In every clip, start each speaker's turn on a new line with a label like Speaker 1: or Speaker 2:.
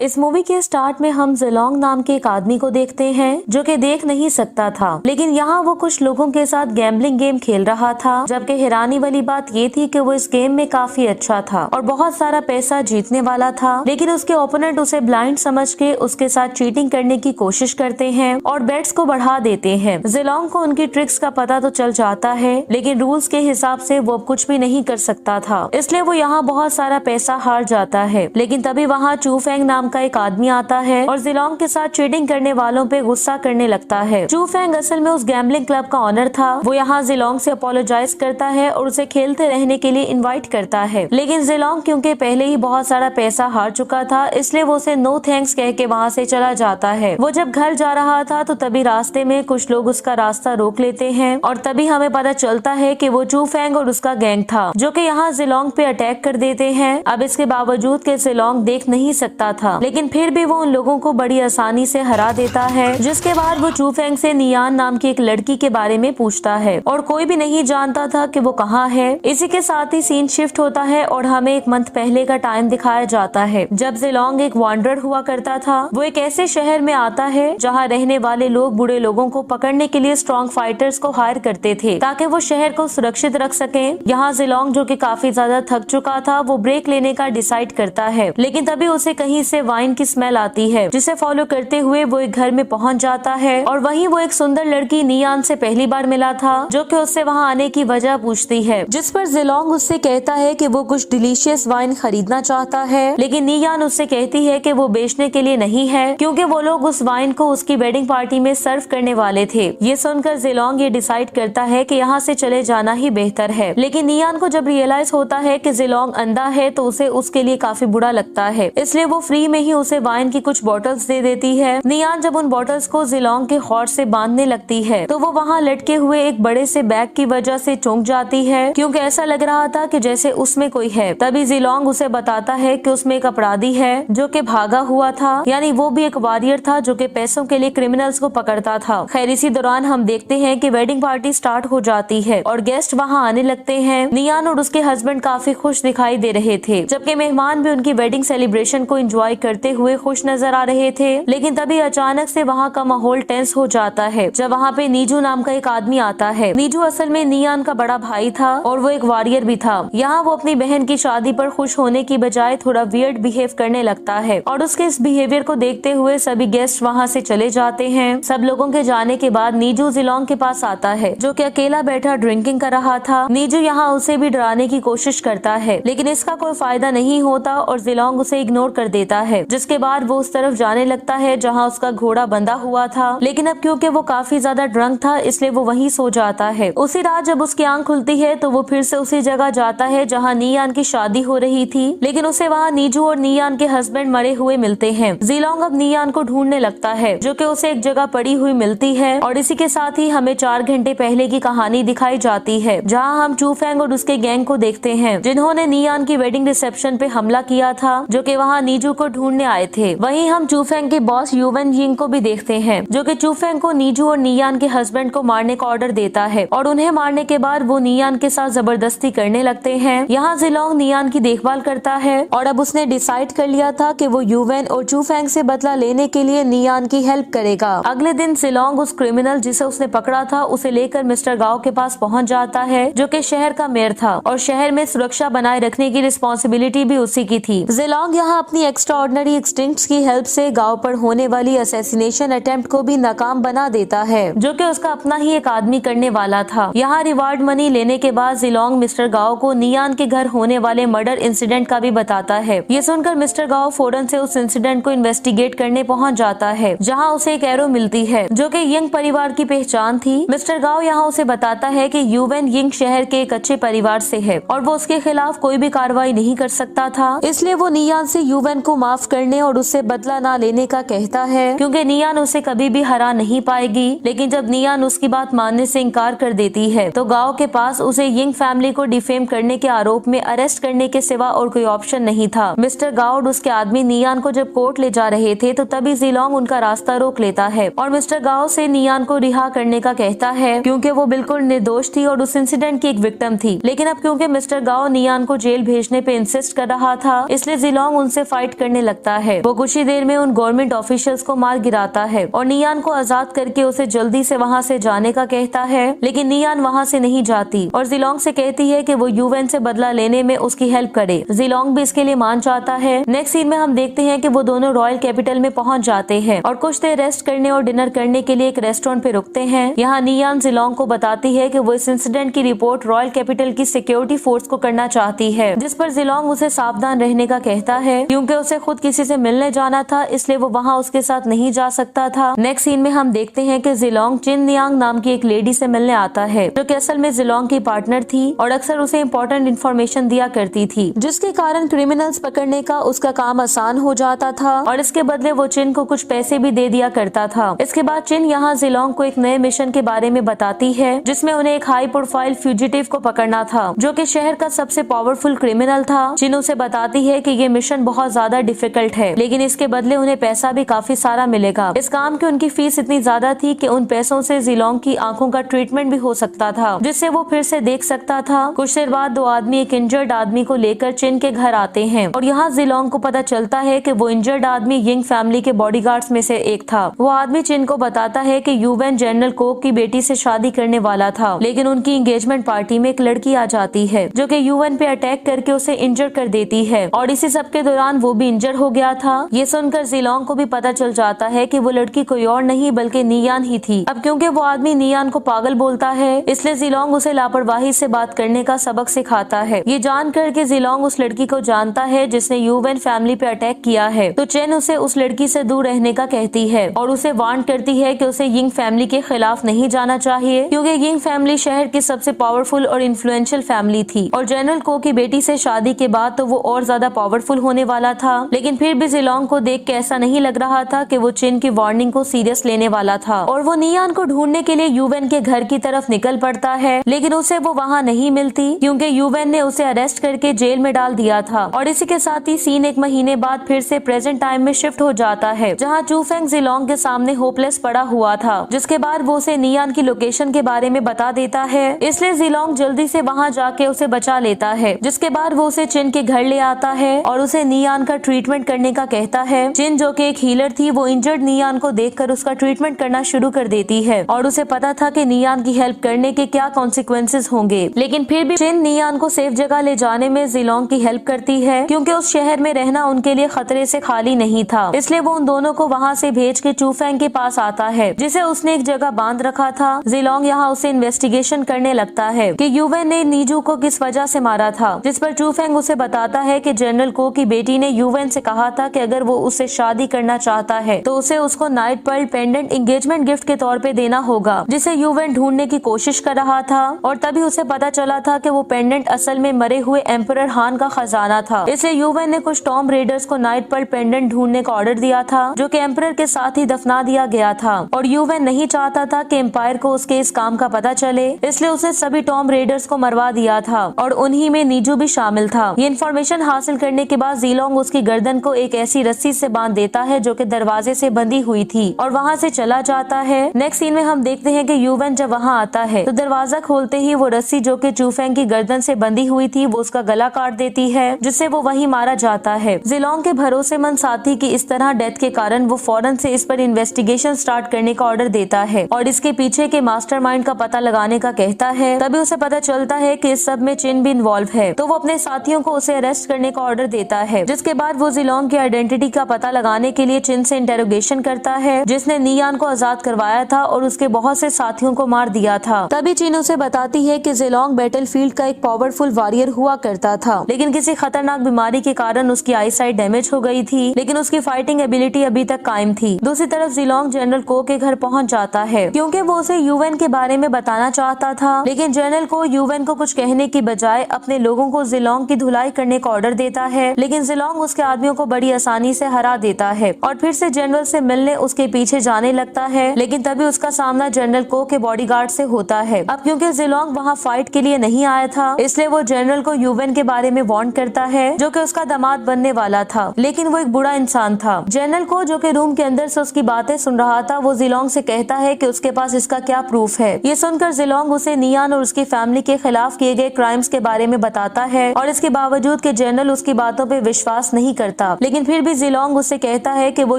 Speaker 1: इस मूवी के स्टार्ट में हम जिलोंग नाम के एक आदमी को देखते हैं जो कि देख नहीं सकता था, लेकिन यहाँ वो कुछ लोगों के साथ गैम्बलिंग गेम खेल रहा था। जबकि हैरानी वाली बात ये थी कि वो इस गेम में काफी अच्छा था और बहुत सारा पैसा जीतने वाला था, लेकिन उसके ओपोनेंट उसे ब्लाइंड समझ के उसके साथ चीटिंग करने की कोशिश करते हैं और बेट्स को बढ़ा देते हैं। जिलोंग को उनकी ट्रिक्स का पता तो चल जाता है, लेकिन रूल्स के हिसाब से वो कुछ भी नहीं कर सकता था, इसलिए वो यहाँ बहुत सारा पैसा हार जाता है। लेकिन तभी वहाँ चू फेंग नाम का एक आदमी आता है और जिलोंग के साथ चीटिंग करने वालों पे गुस्सा करने लगता है। चू फेंग असल में उस गैम्बलिंग क्लब का ऑनर था। वो यहाँ जिलोंग से अपोलोजाइज करता है और उसे खेलते रहने के लिए इनवाइट करता है, लेकिन जिलोंग क्योंकि पहले ही बहुत सारा पैसा हार चुका था, इसलिए वो उसे नो थैंक्स कह के वहाँ से चला जाता है। वो जब घर जा रहा था तो तभी रास्ते में कुछ लोग उसका रास्ता रोक लेते हैं और तभी हमें पता चलता है कि वो चू फेंग और उसका गैंग था जो कि यहाँ जिलोंग पे अटैक कर देते हैं। अब इसके बावजूद कि जिलोंग देख नहीं सकता था, लेकिन फिर भी वो उन लोगों को बड़ी आसानी से हरा देता है। जिसके बाद वो चू फेंग से नियान नाम की एक लड़की के बारे में पूछता है और कोई भी नहीं जानता था कि वो कहाँ है। इसी के साथ ही सीन शिफ्ट होता है और हमें एक मंथ पहले का टाइम दिखाया जाता है जब जिलोंग एक वांडरर हुआ करता था। वो एक ऐसे शहर में आता है जहाँ रहने वाले लोग बूढ़े लोगों को पकड़ने के लिए स्ट्रॉन्ग फाइटर्स को हायर करते थे ताकि वो शहर को सुरक्षित रख सके। यहाँ जिलोंग जो कि काफी ज्यादा थक चुका था, वो ब्रेक लेने का डिसाइड करता है, लेकिन तभी उसे कहीं से वाइन की स्मेल आती है, जिसे फॉलो करते हुए वो एक घर में पहुंच जाता है और वहीं वो एक सुंदर लड़की नियान से पहली बार मिला था जो कि उससे वहां आने की वजह पूछती है, जिस पर जिलोंग उससे कहता है कि वो कुछ डिलीशियस वाइन खरीदना चाहता है, लेकिन नियान उससे कहती है कि वो बेचने के लिए नहीं है क्योंकि वो लोग उस वाइन को उसकी वेडिंग पार्टी में सर्व करने वाले थे। ये सुनकर जिलोंग ये डिसाइड करता है कि यहाँ से चले जाना ही बेहतर है, लेकिन नियान को जब रियलाइज होता है कि जिलोंग अंधा है तो उसे उसके लिए काफी बुरा लगता है, इसलिए वो फ्री में ही उसे वाइन की कुछ बॉटल्स दे देती है। नियान जब उन बॉटल्स को जिलोंग के हॉर्स से बांधने लगती है तो वो वहाँ लटके हुए एक बड़े से बैग की वजह से चौंक जाती है क्योंकि ऐसा लग रहा था कि जैसे उसमें कोई है। तभी जिलोंग उसे बताता है कि उसमें एक अपराधी है जो कि भागा हुआ था, यानी वो भी एक वॉरियर था जो कि पैसों के लिए क्रिमिनल्स को पकड़ता था। खैर इसी दौरान हम देखते हैं कि वेडिंग पार्टी स्टार्ट हो जाती है और गेस्ट वहाँ आने लगते हैं। नियान और उसके हस्बैंड काफी खुश दिखाई दे रहे थे, जबकि मेहमान भी उनकी वेडिंग सेलिब्रेशन को एंजॉय करते हुए खुश नजर आ रहे थे। लेकिन तभी अचानक से वहाँ का माहौल टेंस हो जाता है जब वहाँ पे नीजू नाम का एक आदमी आता है। नीजू असल में नियान का बड़ा भाई था और वो एक वॉरियर भी था। यहाँ वो अपनी बहन की शादी पर खुश होने की बजाय थोड़ा वियर्ड बिहेव करने लगता है और उसके इस बिहेवियर को देखते हुए सभी गेस्ट वहाँ से चले जाते हैं। सब लोगों के जाने के बाद नीजू जिलोंग के पास आता है जो कि अकेला बैठा ड्रिंकिंग कर रहा था। नीजू यहाँ उसे भी डराने की कोशिश करता है, लेकिन इसका कोई फायदा नहीं होता और जिलोंग उसे इग्नोर कर देता है। जिसके बाद वो उस तरफ जाने लगता है जहाँ उसका घोड़ा बंधा हुआ था, लेकिन अब क्योंकि वो काफी ज्यादा ड्रंक था इसलिए वो वहीं सो जाता है। उसी रात जब उसकी आंख खुलती है तो वो फिर से उसी जगह जाता है जहाँ नियान की शादी हो रही थी, लेकिन उसे वहाँ नीजू और नियान के हस्बैंड मरे हुए मिलते हैं। जिलोंग अब नियान को ढूंढने लगता है जो कि उसे एक जगह पड़ी हुई मिलती है और इसी के साथ ही हमें 4 घंटे पहले की कहानी दिखाई जाती है जहाँ हम चू फेंग और उसके गैंग को देखते हैं जिन्होंने नियान की वेडिंग रिसेप्शन पे हमला किया था, जो कि वहाँ नीजू को ढूंढने आए थे। वहीं हम चू फेंग के बॉस यूवन यिंग को भी देखते हैं जो कि चू फेंग को नीजू और नियान के हस्बैंड को मारने का ऑर्डर देता है और उन्हें मारने के बाद वो नियान के साथ जबरदस्ती करने लगते हैं। यहाँ जिलोंग नियान की देखभाल करता है और अब उसने डिसाइड कर लिया था कि वो यूवन और चू फेंग से बदला लेने के लिए नियान की हेल्प करेगा। अगले दिन जिलोंग उस क्रिमिनल जिसे उसने पकड़ा था उसे लेकर मिस्टर गाओ के पास पहुँच जाता है जो कि शहर का मेयर था और शहर में सुरक्षा बनाए रखने की रिस्पॉन्सिबिलिटी भी उसी की थी। जिलोंग यहाँ अपनी एक्स्ट्राऑर्डिनरी इंस्टिंक्ट्स की हेल्प से गांव पर होने वाली असैसिनेशन अटेम्प्ट को भी नाकाम बना देता है जो कि उसका अपना ही एक आदमी करने वाला था। यहाँ रिवार्ड मनी लेने के बाद जिलोंग मिस्टर गाओ को नियान के घर होने वाले मर्डर इंसिडेंट का भी बताता है। ये सुनकर मिस्टर गाओ फौरन से उस इंसिडेंट को इन्वेस्टिगेट करने पहुँच जाता है जहाँ उसे एक एरो मिलती है जो कि यंग परिवार की पहचान थी। मिस्टर गाओ यहाँ उसे बताता है कि यूवन यिंग शहर के एक अच्छे परिवार से है और वो उसके खिलाफ कोई भी कार्रवाई नहीं कर सकता था, इसलिए वो नियान से यूवन को माफ करने और उससे बदला ना लेने का कहता है क्योंकि नियान उसे कभी भी हरा नहीं पाएगी। लेकिन जब नियान उसकी बात मानने से इनकार कर देती है तो गांव के पास उसे यिंग फैमिली को डिफेम करने के आरोप में अरेस्ट करने के सिवा और कोई ऑप्शन नहीं था। मिस्टर गाओ और उसके आदमी नियान को जब कोर्ट ले जा रहे थे तो तभी जिलोंग उनका रास्ता रोक लेता है और मिस्टर गाओ से नियान को रिहा करने का कहता है क्योंकि वो बिल्कुल निर्दोष थी और उस इंसिडेंट की एक विक्टिम थी। लेकिन अब क्योंकि मिस्टर गाओ नियान को जेल भेजने पे इंसिस्ट कर रहा था इसलिए जिलोंग उनसे फाइट करने लगता है। वो कुछ ही देर में उन गवर्नमेंट ऑफिशियल्स को मार गिराता है और नियान को आजाद करके उसे जल्दी से वहाँ से जाने का कहता है, लेकिन नियान वहाँ से नहीं जाती और जिलोंग से कहती है कि वो यूवेन से बदला लेने में उसकी हेल्प करे। जिलोंग भी इसके लिए मान जाता है। नेक्स्ट सीन में हम देखते हैं कि वो दोनों रॉयल कैपिटल में पहुंच जाते हैं और कुछ देर रेस्ट करने और डिनर करने के लिए एक रेस्टोरेंट पे रुकते हैं। यहाँ नियान जिलोंग को बताती है कि वो इस इंसिडेंट की रिपोर्ट रॉयल कैपिटल की सिक्योरिटी फोर्स को करना चाहती है, जिस पर जिलोंग उसे सावधान रहने का कहता है क्योंकि उसे खुद किसी से मिलने जाना था, इसलिए वो वहाँ उसके साथ नहीं जा सकता था। नेक्स्ट सीन में हम देखते हैं कि जिलोंग चिन नियांग नाम की एक लेडी से मिलने आता है, जो कि असल में जिलोंग की पार्टनर थी और अक्सर उसे इम्पोर्टेंट इन्फॉर्मेशन दिया करती थी, जिसके कारण क्रिमिनल्स पकड़ने का उसका काम आसान हो जाता था और इसके बदले वो चिन को कुछ पैसे भी दे दिया करता था। इसके बाद चिन यहाँ जिलोंग को एक नए मिशन के बारे में बताती है, जिसमें उन्हें एक हाई प्रोफाइल फ्यूजिटिव को पकड़ना था, जो कि शहर का सबसे पावरफुल क्रिमिनल था। चिन उसे बताती है कि ये मिशन बहुत ज्यादा डिफिकल्ट है, लेकिन इसके बदले उन्हें पैसा भी काफी सारा मिलेगा। इस काम की उनकी फीस इतनी ज्यादा थी कि उन पैसों से जिलोंग की आंखों का ट्रीटमेंट भी हो सकता था, जिससे वो फिर से देख सकता था। कुछ देर बाद दो आदमी एक इंजर्ड आदमी को लेकर चिन के घर आते हैं और यहाँ जिलोंग को पता चलता है कि वो इंजर्ड आदमी यिंग फैमिली के बॉडीगार्ड्स में से एक था। वो आदमी चिन को बताता है कि यूवेन जनरल कोक की बेटी से शादी करने वाला था, लेकिन उनकी एंगेजमेंट पार्टी में एक लड़की आ जाती है, जो कि यूवेन पे अटैक करके उसे इंजर कर देती है और इसी सब के दौरान वो भी इंजर हो गया था। ये सुनकर जिलोंग को भी पता चल जाता है कि वो लड़की कोई और नहीं बल्कि नियान ही थी। अब क्योंकि वो आदमी नियान को पागल बोलता है, इसलिए जिलोंग उसे लापरवाही से बात करने का सबक सिखाता है। ये जानकर के जिलोंग उस लड़की को जानता है जिसने यूवेन फैमिली पे अटैक किया है, तो चेन उसे उस लड़की से दूर रहने का कहती है और उसे वार्न करती है कि उसे यिंग फैमिली के खिलाफ नहीं जाना चाहिए, क्योंकि यिंग फैमिली शहर की सबसे पावरफुल और इन्फ्लुएंशियल फैमिली थी और जनरल को की बेटी से शादी के बाद तो वो और ज्यादा पावरफुल होने वाला था। लेकिन फिर भी जिलोंग को देख के ऐसा नहीं लग रहा था कि वो चिन की वार्निंग को सीरियस लेने वाला था और वो नियान को ढूंढने के लिए यूवेन के घर की तरफ निकल पड़ता है, लेकिन उसे वो वहाँ नहीं मिलती क्योंकि यूवेन ने उसे अरेस्ट करके जेल में डाल दिया था। और इसी के साथ ही सीन एक महीने बाद फिर से प्रेजेंट टाइम में शिफ्ट हो जाता है, जहाँ चूफेंग जिलोंग के सामने होपलेस पड़ा हुआ था, जिसके बाद वो उसे नियान की लोकेशन के बारे में बता देता है। इसलिए जिलोंग जल्दी से वहाँ जाके उसे बचा लेता है, जिसके बाद वो उसे चिन के घर ले आता है और उसे नियान का ट्रीटमेंट करने का कहता है। चिन जो कि एक हीलर थी, वो इंजर्ड नियान को देखकर उसका ट्रीटमेंट करना शुरू कर देती है और उसे पता था कि नियान की हेल्प करने के क्या कॉन्सिक्वेंसेस होंगे, लेकिन फिर भी चिन नियान को सेफ जगह ले जाने में जिलोंग की हेल्प करती है, क्योंकि उस शहर में रहना उनके लिए खतरे से खाली नहीं था। इसलिए वो उन दोनों को वहाँ से भेज के चूफेंग के पास आता है, जिसे उसने एक जगह बांध रखा था। जिलोंग यहाँ उसे इन्वेस्टिगेशन करने लगता है कि यूवेन ने नीजू को किस वजह से मारा था, जिस पर चूफेंग उसे बताता है कि जनरल को की बेटी ने यूवेन से कहा था कि अगर वो उससे शादी करना चाहता है तो उसे उसको night pearl pendant engagement gift के तौर पे देना होगा, जिसे यूवेन ढूंढने की कोशिश कर रहा था। और तभी उसे पता चला था कि वो पेंडेंट असल में मरे हुए एम्परर हान का खजाना था। इसलिए यूवेन ने कुछ टॉम रेडर्स को नाइट पर्ल पेंडेंट ढूंढने का ऑर्डर दिया था, जो कि एम्परर के साथ ही दफना दिया गया था। और यूवेन नहीं चाहता था कि एम्पायर को उसके इस काम का पता चले, इसलिए उसने सभी टॉम रेडर्स को मरवा दिया था और उन्हीं में नीजू भी शामिल था। ये इन्फॉर्मेशन हासिल करने के बाद जिलोंग उसकी गर्दन को एक ऐसी रस्सी से बांध देता है जो कि दरवाजे से बंधी हुई थी और वहाँ से चला जाता है। नेक्स्ट सीन में हम देखते हैं कि यूवेन जब वहाँ आता है तो दरवाजा खोलते ही वो रस्सी जो कि चूफेंग की गर्दन से बंधी हुई थी वो उसका गला काट देती है, जिससे वो वहीं मारा जाता है। जिलोंग के भरोसेमंद साथी की इस तरह डेथ के कारण वो फौरन से इस पर इन्वेस्टिगेशन स्टार्ट करने का ऑर्डर देता है और इसके पीछे के मास्टरमाइंड का पता लगाने का कहता है। तभी उसे पता चलता है कि इस सब में चिन भी इन्वॉल्व है, तो वो अपने साथियों को उसे अरेस्ट करने का ऑर्डर देता है, जिसके बाद वो जिलोंग की आइडेंटिटी का पता लगाने के लिए चिन से इंटेरोगेशन करता है, जिसने नियान को आजाद करवाया था और उसके बहुत से साथियों को मार दिया था। तभी चिन उसे बताती है कि जिलोंग बैटलफील्ड का एक पावरफुल वॉरियर हुआ करता था, लेकिन किसी खतरनाक बीमारी के कारण उसकी आई साइट डैमेज हो गई थी, लेकिन उसकी फाइटिंग एबिलिटी अभी तक कायम थी। दूसरी तरफ जिलोंग जनरल को के घर पहुंच जाता है, क्योंकि वो उसे यूवेन के बारे में बताना चाहता था, लेकिन जनरल को यूवेन को कुछ कहने की बजाय अपने लोगों को जिलोंग की धुलाई करने का ऑर्डर देता है, लेकिन जिलोंग उसके आदमियों को बड़ी आसानी से हरा देता है और फिर से जनरल से मिलने उसके पीछे जाने लगता है, लेकिन तभी उसका सामना जनरल को के बॉडीगार्ड से होता है। अब क्योंकि जिलोंग वहाँ फाइट के लिए नहीं आया था, इसलिए वो जनरल को यूवेन के बारे में वार्न करता है, जो कि उसका दामाद बनने वाला था, लेकिन वो एक बुरा इंसान था। जनरल को जो कि रूम के अंदर से उसकी बातें सुन रहा था, वो जिलोंग से कहता है कि उसके पास इसका क्या प्रूफ है। ये सुनकर जिलोंग उसे नियान और उसकी फैमिली के खिलाफ किए गए क्राइम्स के बारे में बताता है और इसके बावजूद कि जनरल उसकी बातों पे विश्वास नहीं करता करता, लेकिन फिर भी जिलोंग उससे कहता है कि वो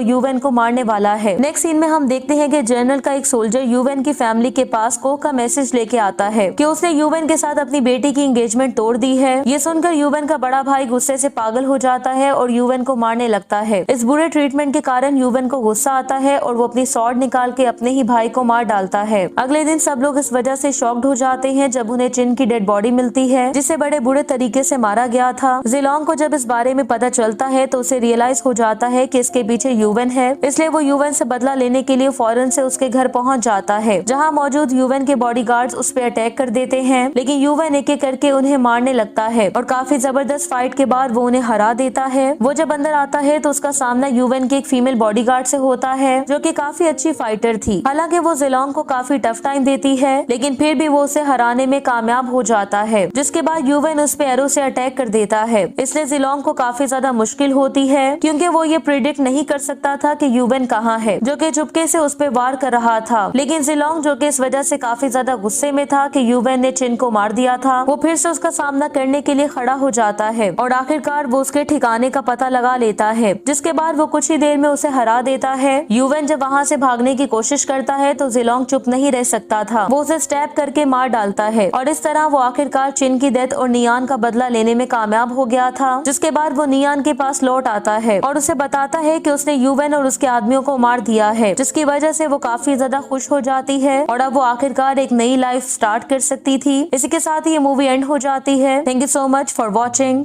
Speaker 1: यूवेन को मारने वाला है। नेक्स्ट सीन में हम देखते हैं कि जनरल का एक सोल्जर यूवेन की फैमिली के पास को का मैसेज लेके आता है कि उसने यूवेन के साथ अपनी बेटी की एंगेजमेंट तोड़ दी है। ये सुनकर यूवेन का बड़ा भाई गुस्से से पागल हो जाता है और यूवेन को मारने लगता है। इस बुरे ट्रीटमेंट के कारण यूवेन को गुस्सा आता है और वो अपनी स्वॉर्ड निकाल के अपने ही भाई को मार डालता है। अगले दिन सब लोग इस वजह से शॉक्ड हो जाते हैं जब उन्हें चिन की डेड बॉडी मिलती है, जिसे बड़े बुरे तरीके से मारा गया था। जिलोंग को जब इस बारे में पता चलता है तो उसे रियलाइज हो जाता है कि इसके पीछे यूवेन है, इसलिए वो यूवेन से बदला लेने के लिए फौरन से उसके घर पहुंच जाता है, जहां मौजूद यूवेन के बॉडीगार्ड्स उस पर अटैक कर देते हैं। लेकिन यूवेन एक एक करके उन्हें मारने लगता है और काफी जबरदस्त फाइट के बाद वो उन्हें हरा देता है। वो जब अंदर आता है तो उसका सामना यूवेन के एक फीमेल बॉडीगार्ड से होता है, जो कि काफी अच्छी फाइटर थी। हालांकि वो जिलोंग को काफी टफ टाइम देती है, लेकिन फिर भी वो उसे हराने में कामयाब हो जाता है, जिसके बाद यूवेन उस पे एरो से अटैक कर देता है। इसलिए जिलोंग को काफी ज्यादा मुश्किल होती है, क्योंकि वो ये प्रिडिक्ट नहीं कर सकता था कि यूवेन कहाँ है, जो कि चुपके से उस पे वार कर रहा था। लेकिन जिलोंग, जो कि इस वजह से काफी ज्यादा गुस्से में था कि यूवेन ने चिन को मार दिया था, वो फिर से उसका सामना करने के लिए खड़ा हो जाता है और आखिरकार वो उसके ठिकाने का पता लगा लेता है, जिसके बाद वो कुछ ही देर में उसे हरा देता है। यूवेन जब वहाँ से भागने की कोशिश करता है तो जिलोंग चुप नहीं रह सकता था, वो उसे स्टैब करके मार डालता है और इस तरह वो आखिरकार चिन की डेथ और नियान का बदला लेने में कामयाब हो गया था। जिसके बाद वो नियान के पास लौट आता है और उसे बताता है कि उसने यूवेन और उसके आदमियों को मार दिया है, जिसकी वजह से वो काफी ज्यादा खुश हो जाती है और अब वो आखिरकार एक नई लाइफ स्टार्ट कर सकती थी। इसी के साथ ये मूवी एंड हो जाती है। Thank you so much for watching.